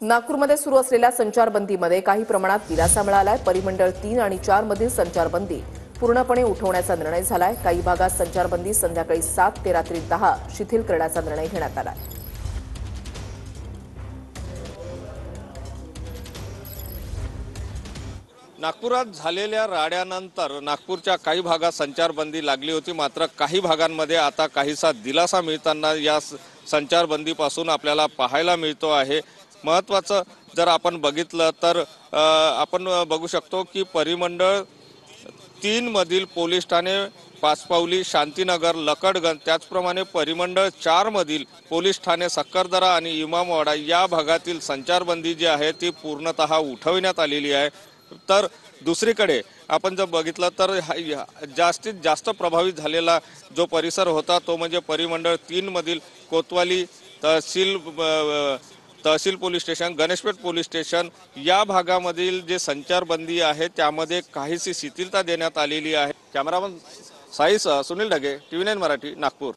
नागपूरमध्ये सुरू असलेल्या संचारबंदीमध्ये काही प्रमाणात दिलासा मिळालाय। परिमंडळ 3 आणि 4 मधील संचारबंदी पूर्णपणे उठवण्याचा निर्णय झालाय। काही भागात संचारबंदी संध्याकाळी 7 ते रात्री 10 शिथिल करण्याचा निर्णय घेण्यात आलाय। नागपुरात झालेल्या राड्यानंतर नागपूरच्या काही भागात संचारबंदी लागली होती, मात्र काही भागांमध्ये आता काहीसा दिलासा मिळताना या संचारबंदीपासून आपल्याला पाहायला मिळतो आहे। महत्त्वाचं जर आपण बघितलं तर आपण बघू शकतो की परिमंडळ 3 मधील पोलीस ठाणे पाचपावली, शांतीनगर, लकडगंज, त्याचप्रमाणे परिमंडळ 4 मधील पोलीस ठाणे सक्करदरा आणि इमामवाडा या भागातील संचारबंदी जी आहे ती पूर्णतः उठवण्यात आलेली आहे। तर दुसरीकडे आपण जर बघितलं तर जास्तीत जास्त प्रभावित झालेला जो परिसर होता तो म्हणजे परिमंडळ 3 मधील Kotwali Tehsil police station, Ganeshpeth police station या भागामधील जे संचारबंदी आहे त्यामध्ये काहीशी शिथिलता देण्यात आलेली आहे। कॅमेरामन साईसह सुनील ढगे, TV9 मराठी, नागपूर।